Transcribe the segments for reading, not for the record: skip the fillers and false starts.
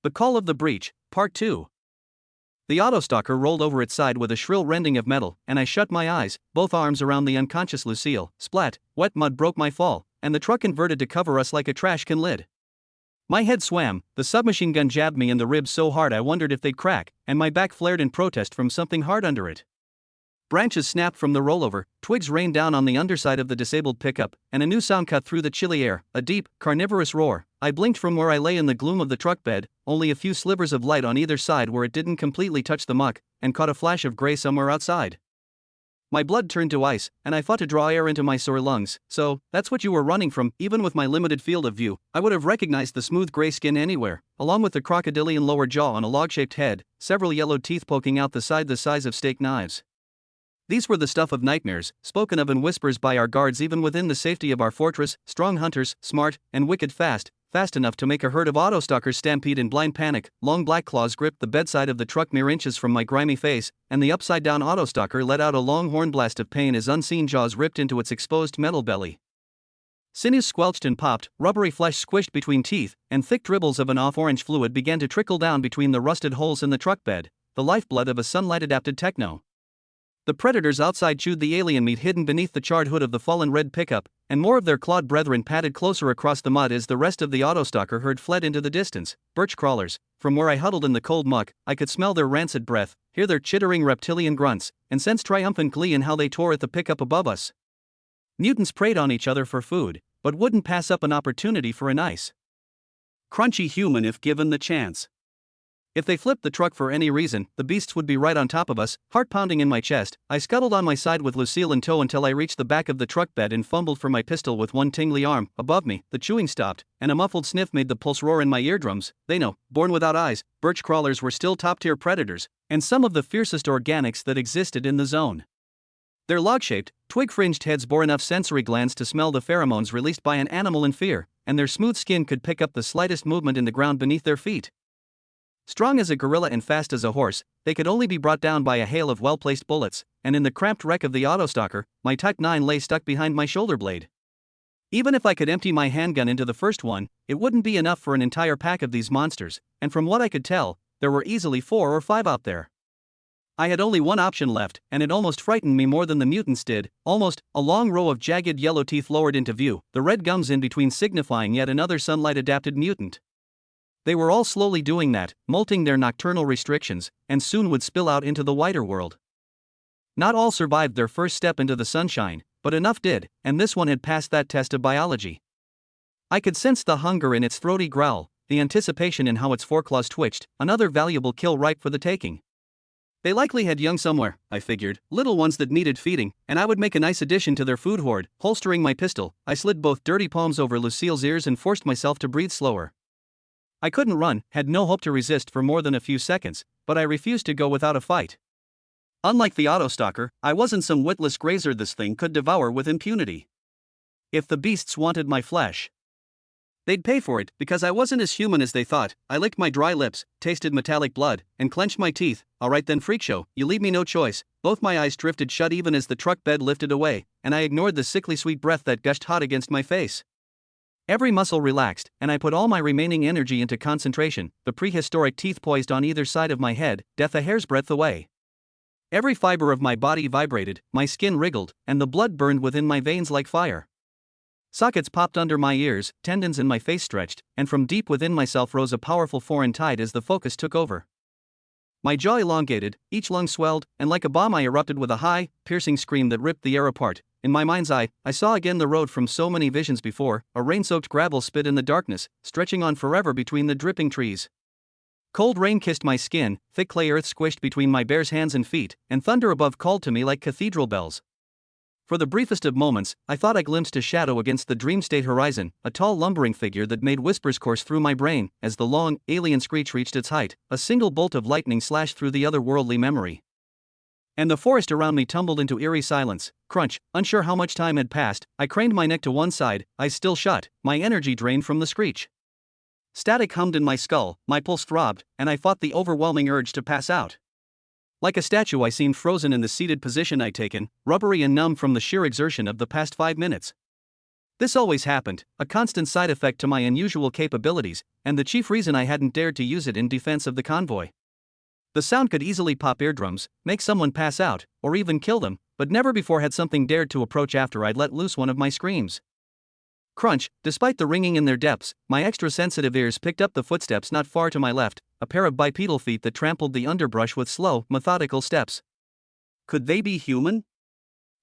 The Call of the Breach, Part 2. The autostalker rolled over its side with a shrill rending of metal, and I shut my eyes, both arms around the unconscious Lucille. Splat, wet mud broke my fall, and the truck inverted to cover us like a trash can lid. My head swam, the submachine gun jabbed me in the ribs so hard I wondered if they'd crack, and my back flared in protest from something hard under it. Branches snapped from the rollover, twigs rained down on the underside of the disabled pickup, and a new sound cut through the chilly air, a deep, carnivorous roar. I blinked from where I lay in the gloom of the truck bed, only a few slivers of light on either side where it didn't completely touch the muck, and caught a flash of gray somewhere outside. My blood turned to ice, and I fought to draw air into my sore lungs. So, that's what you were running from. Even with my limited field of view, I would have recognized the smooth gray skin anywhere, along with the crocodilian lower jaw on a log-shaped head, several yellowed teeth poking out the side the size of steak knives. These were the stuff of nightmares, spoken of in whispers by our guards even within the safety of our fortress. Strong hunters, smart, and wicked fast enough to make a herd of autostalkers stampede in blind panic. Long black claws gripped the bedside of the truck mere inches from my grimy face, and the upside-down autostalker let out a long horn blast of pain as unseen jaws ripped into its exposed metal belly. Sinews squelched and popped, rubbery flesh squished between teeth, and thick dribbles of an off-orange fluid began to trickle down between the rusted holes in the truck bed, the lifeblood of a sunlight-adapted techno. The predators outside chewed the alien meat hidden beneath the charred hood of the fallen red pickup, and more of their clawed brethren padded closer across the mud as the rest of the autostalker herd fled into the distance. Birch crawlers. From where I huddled in the cold muck, I could smell their rancid breath, hear their chittering reptilian grunts, and sense triumphant glee in how they tore at the pickup above us. Mutants preyed on each other for food, but wouldn't pass up an opportunity for a nice, crunchy human if given the chance. If they flipped the truck for any reason, the beasts would be right on top of us. Heart pounding in my chest, I scuttled on my side with Lucille in tow until I reached the back of the truck bed and fumbled for my pistol with one tingly arm. Above me, the chewing stopped, and a muffled sniff made the pulse roar in my eardrums. They know, born without eyes, birch crawlers were still top-tier predators, and some of the fiercest organics that existed in the zone. Their log-shaped, twig-fringed heads bore enough sensory glands to smell the pheromones released by an animal in fear, and their smooth skin could pick up the slightest movement in the ground beneath their feet. Strong as a gorilla and fast as a horse, they could only be brought down by a hail of well-placed bullets, and in the cramped wreck of the autostalker, my Type 9 lay stuck behind my shoulder blade. Even if I could empty my handgun into the first one, it wouldn't be enough for an entire pack of these monsters, and from what I could tell, there were easily 4 or 5 out there. I had only one option left, and it almost frightened me more than the mutants did. Almost, a long row of jagged yellow teeth lowered into view, the red gums in between signifying yet another sunlight-adapted mutant. They were all slowly doing that, molting their nocturnal restrictions, and soon would spill out into the wider world. Not all survived their first step into the sunshine, but enough did, and this one had passed that test of biology. I could sense the hunger in its throaty growl, the anticipation in how its foreclaws twitched, another valuable kill ripe for the taking. They likely had young somewhere, I figured, little ones that needed feeding, and I would make a nice addition to their food hoard. Holstering my pistol, I slid both dirty palms over Lucille's ears and forced myself to breathe slower. I couldn't run, had no hope to resist for more than a few seconds, but I refused to go without a fight. Unlike the autostalker, I wasn't some witless grazer this thing could devour with impunity. If the beasts wanted my flesh, they'd pay for it, because I wasn't as human as they thought. I licked my dry lips, tasted metallic blood, and clenched my teeth. Alright then, freak show, you leave me no choice. Both my eyes drifted shut even as the truck bed lifted away, and I ignored the sickly sweet breath that gushed hot against my face. Every muscle relaxed, and I put all my remaining energy into concentration, the prehistoric teeth poised on either side of my head, death a hair's breadth away. Every fiber of my body vibrated, my skin wriggled, and the blood burned within my veins like fire. Sockets popped under my ears, tendons in my face stretched, and from deep within myself rose a powerful foreign tide as the focus took over. My jaw elongated, each lung swelled, and like a bomb I erupted with a high, piercing scream that ripped the air apart. In my mind's eye, I saw again the road from so many visions before, a rain-soaked gravel spit in the darkness, stretching on forever between the dripping trees. Cold rain kissed my skin, thick clay earth squished between my bare's hands and feet, and thunder above called to me like cathedral bells. For the briefest of moments, I thought I glimpsed a shadow against the dream state horizon, a tall lumbering figure that made whispers course through my brain. As the long, alien screech reached its height, a single bolt of lightning slashed through the otherworldly memory. And the forest around me tumbled into eerie silence. Crunch, unsure how much time had passed, I craned my neck to one side, eyes still shut, my energy drained from the screech. Static hummed in my skull, my pulse throbbed, and I fought the overwhelming urge to pass out. Like a statue I seemed frozen in the seated position I'd taken, rubbery and numb from the sheer exertion of the past 5 minutes. This always happened, a constant side effect to my unusual capabilities, and the chief reason I hadn't dared to use it in defense of the convoy. The sound could easily pop eardrums, make someone pass out, or even kill them, but never before had something dared to approach after I'd let loose one of my screams. Crunch, despite the ringing in their depths, my extra-sensitive ears picked up the footsteps not far to my left, a pair of bipedal feet that trampled the underbrush with slow, methodical steps. Could they be human?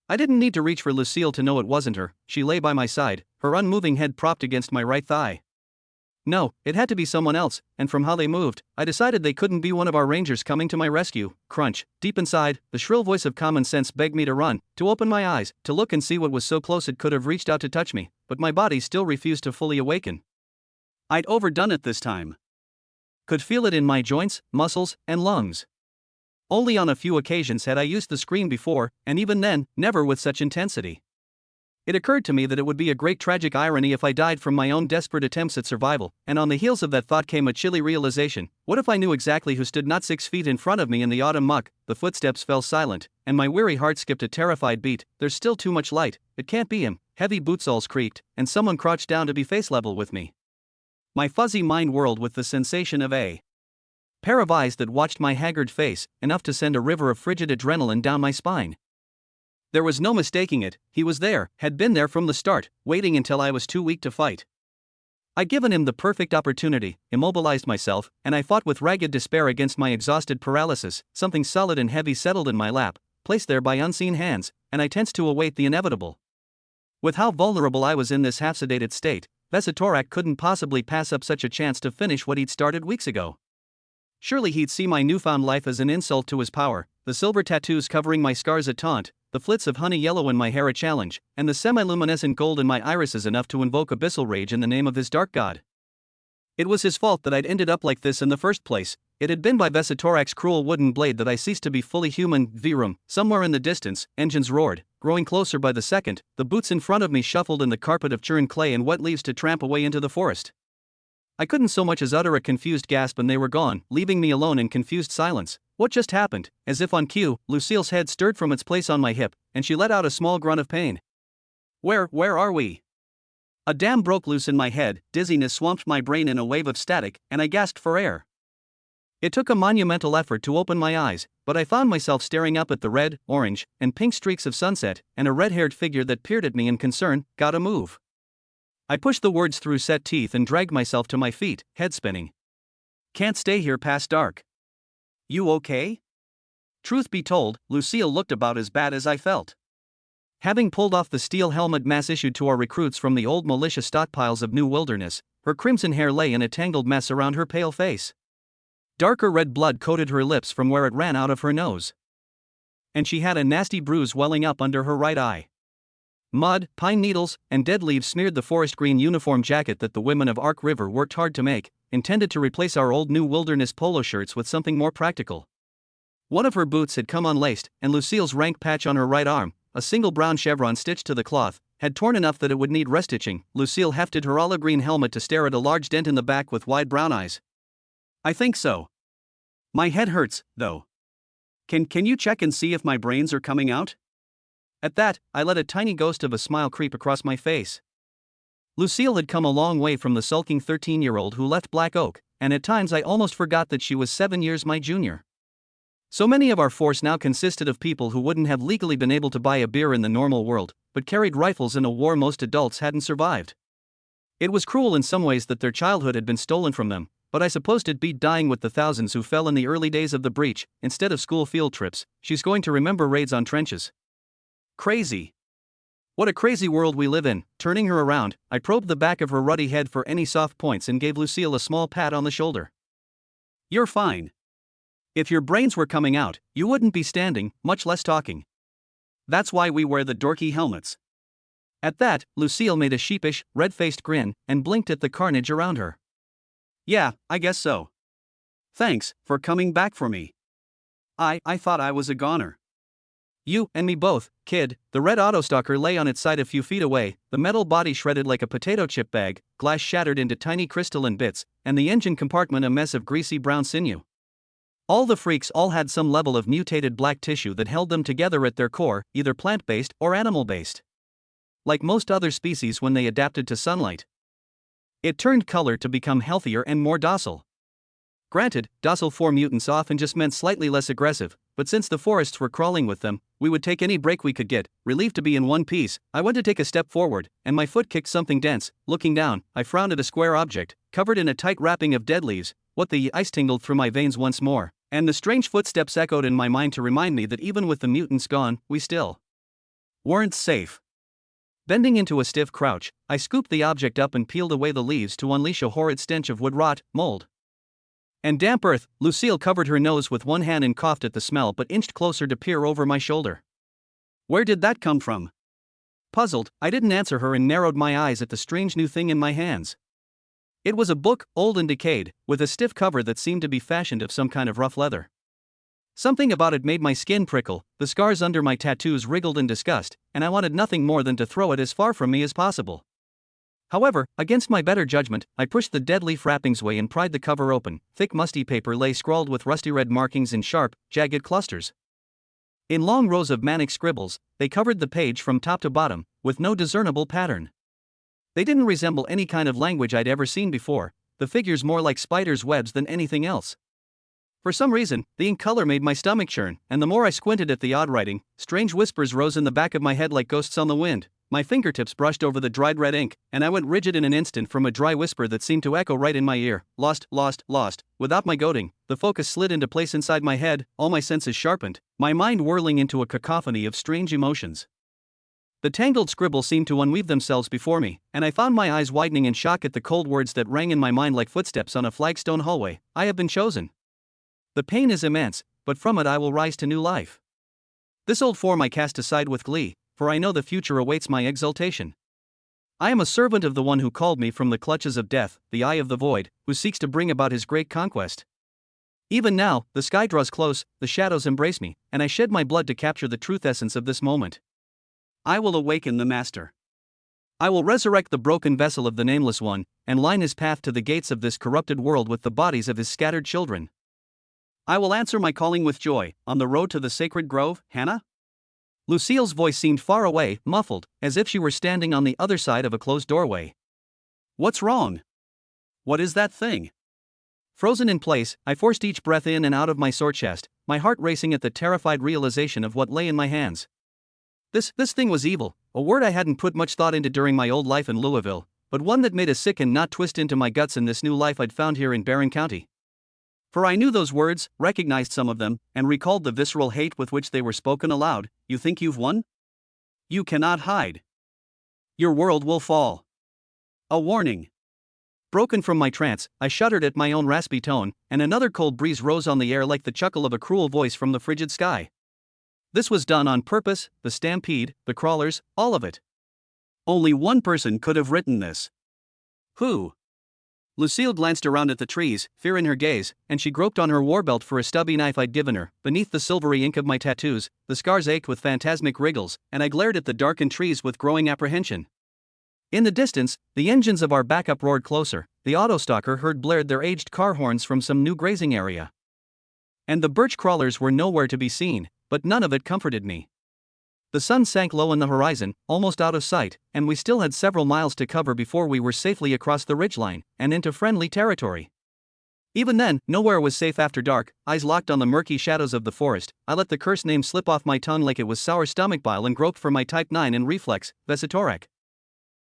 I didn't need to reach for Lucille to know it wasn't her. She lay by my side, her unmoving head propped against my right thigh. No, it had to be someone else, and from how they moved, I decided they couldn't be one of our rangers coming to my rescue. Crunch. Deep inside, the shrill voice of common sense begged me to run, to open my eyes, to look and see what was so close it could have reached out to touch me, but my body still refused to fully awaken. I'd overdone it this time. Could feel it in my joints, muscles, and lungs. Only on a few occasions had I used the scream before, and even then, never with such intensity. It occurred to me that it would be a great tragic irony if I died from my own desperate attempts at survival, and on the heels of that thought came a chilly realization. What if I knew exactly who stood not 6 feet in front of me in the autumn muck? The footsteps fell silent, and my weary heart skipped a terrified beat. There's still too much light, it can't be him. Heavy boot soles creaked, and someone crouched down to be face level with me. My fuzzy mind whirled with the sensation of a pair of eyes that watched my haggard face, enough to send a river of frigid adrenaline down my spine. There was no mistaking it, he was there, had been there from the start, waiting until I was too weak to fight. I'd given him the perfect opportunity, immobilized myself, and I fought with ragged despair against my exhausted paralysis. Something solid and heavy settled in my lap, placed there by unseen hands, and I tensed to await the inevitable. With how vulnerable I was in this half-sedated state, Vesatorak couldn't possibly pass up such a chance to finish what he'd started weeks ago. Surely he'd see my newfound life as an insult to his power, the silver tattoos covering my scars a taunt, the flits of honey yellow in my hair a challenge, and the semiluminescent gold in my irises enough to invoke abyssal rage in the name of his dark god. It was his fault that I'd ended up like this in the first place. It had been by Vesatorak's cruel wooden blade that I ceased to be fully human. Virum. Somewhere in the distance, engines roared, growing closer by the second. The boots in front of me shuffled in the carpet of churned clay and wet leaves to tramp away into the forest. I couldn't so much as utter a confused gasp and they were gone, leaving me alone in confused silence. What just happened? As if on cue, Lucille's head stirred from its place on my hip, and she let out a small grunt of pain. Where are we? A dam broke loose in my head, dizziness swamped my brain in a wave of static, and I gasped for air. It took a monumental effort to open my eyes, but I found myself staring up at the red, orange, and pink streaks of sunset, and a red-haired figure that peered at me in concern. Gotta move. I pushed the words through set teeth and dragged myself to my feet, head spinning. Can't stay here past dark. You okay? Truth be told, Lucille looked about as bad as I felt. Having pulled off the steel helmet mass issued to our recruits from the old militia stockpiles of New Wilderness, her crimson hair lay in a tangled mess around her pale face. Darker red blood coated her lips from where it ran out of her nose. And she had a nasty bruise welling up under her right eye. Mud, pine needles, and dead leaves smeared the forest green uniform jacket that the women of Ark River worked hard to make, intended to replace our old New Wilderness polo shirts with something more practical. One of her boots had come unlaced, and Lucille's rank patch on her right arm, a single brown chevron stitched to the cloth, had torn enough that it would need restitching. Lucille hefted her olive green helmet to stare at a large dent in the back with wide brown eyes. I think so. My head hurts, though. Can you check and see if my brains are coming out? At that, I let a tiny ghost of a smile creep across my face. Lucille had come a long way from the sulking 13-year-old who left Black Oak, and at times I almost forgot that she was 7 years my junior. So many of our force now consisted of people who wouldn't have legally been able to buy a beer in the normal world, but carried rifles in a war most adults hadn't survived. It was cruel in some ways that their childhood had been stolen from them, but I supposed it beat dying with the thousands who fell in the early days of the breach. Instead of school field trips, she's going to remember raids on trenches. Crazy. What a crazy world we live in. Turning her around, I probed the back of her ruddy head for any soft points and gave Lucille a small pat on the shoulder. You're fine. If your brains were coming out, you wouldn't be standing, much less talking. That's why we wear the dorky helmets. At that, Lucille made a sheepish, red-faced grin and blinked at the carnage around her. Yeah, I guess so. Thanks for coming back for me. I thought I was a goner. You and me both, kid. The red autostalker lay on its side a few feet away, the metal body shredded like a potato chip bag, glass shattered into tiny crystalline bits, and the engine compartment a mess of greasy brown sinew. All the freaks all had some level of mutated black tissue that held them together at their core, either plant-based or animal-based. like most other species when they adapted to sunlight. It turned color to become healthier and more docile. Granted, docile for mutants often just meant slightly less aggressive, but since the forests were crawling with them, we would take any break we could get. Relieved to be in one piece, I went to take a step forward, and my foot kicked something dense. Looking down, I frowned at a square object, covered in a tight wrapping of dead leaves. What the ice tingled through my veins once more, and the strange footsteps echoed in my mind to remind me that even with the mutants gone, we still weren't safe. Bending into a stiff crouch, I scooped the object up and peeled away the leaves to unleash a horrid stench of wood rot, mold, and damp earth. Lucille covered her nose with one hand and coughed at the smell but inched closer to peer over my shoulder. Where did that come from? Puzzled, I didn't answer her and narrowed my eyes at the strange new thing in my hands. It was a book, old and decayed, with a stiff cover that seemed to be fashioned of some kind of rough leather. Something about it made my skin prickle, the scars under my tattoos wriggled in disgust, and I wanted nothing more than to throw it as far from me as possible. However, against my better judgment, I pushed the dead leaf wrappings away and pried the cover open. Thick musty paper lay scrawled with rusty red markings in sharp, jagged clusters. In long rows of manic scribbles, they covered the page from top to bottom, with no discernible pattern. They didn't resemble any kind of language I'd ever seen before, the figures more like spiders' webs than anything else. For some reason, the ink color made my stomach churn, and the more I squinted at the odd writing, strange whispers rose in the back of my head like ghosts on the wind. My fingertips brushed over the dried red ink, and I went rigid in an instant from a dry whisper that seemed to echo right in my ear. Lost, lost, lost. Without my goading, the focus slid into place inside my head, all my senses sharpened, my mind whirling into a cacophony of strange emotions. The tangled scribbles seemed to unweave themselves before me, and I found my eyes widening in shock at the cold words that rang in my mind like footsteps on a flagstone hallway. I have been chosen. The pain is immense, but from it I will rise to new life. This old form I cast aside with glee, for I know the future awaits my exaltation. I am a servant of the one who called me from the clutches of death, the eye of the void, who seeks to bring about his great conquest. Even now, the sky draws close, the shadows embrace me, and I shed my blood to capture the truth essence of this moment. I will awaken the Master. I will resurrect the broken vessel of the Nameless One, and line his path to the gates of this corrupted world with the bodies of his scattered children. I will answer my calling with joy, on the road to the sacred grove, Hannah? Lucille's voice seemed far away, muffled, as if she were standing on the other side of a closed doorway. What's wrong? What is that thing? Frozen in place, I forced each breath in and out of my sword chest, my heart racing at the terrified realization of what lay in my hands. This thing was evil, a word I hadn't put much thought into during my old life in Louisville, but one that made a sick and knot twist into my guts in this new life I'd found here in Barron County. For I knew those words, recognized some of them, and recalled the visceral hate with which they were spoken aloud. You think you've won? You cannot hide. Your world will fall. A warning. Broken from my trance, I shuddered at my own raspy tone, and another cold breeze rose on the air like the chuckle of a cruel voice from the frigid sky. This was done on purpose, the stampede, the crawlers, all of it. Only one person could have written this. Who? Lucille glanced around at the trees, fear in her gaze, and she groped on her war belt for a stubby knife I'd given her. Beneath the silvery ink of my tattoos, the scars ached with phantasmic wriggles, and I glared at the darkened trees with growing apprehension. In the distance, the engines of our backup roared closer. The autostalker heard blared their aged car horns from some new grazing area. And the birch crawlers were nowhere to be seen, but none of it comforted me. The sun sank low in the horizon, almost out of sight, and we still had several miles to cover before we were safely across the ridgeline, and into friendly territory. Even then, nowhere was safe after dark. Eyes locked on the murky shadows of the forest, I let the cursed name slip off my tongue like it was sour stomach bile and groped for my Type 9 in reflex, Vesitorac.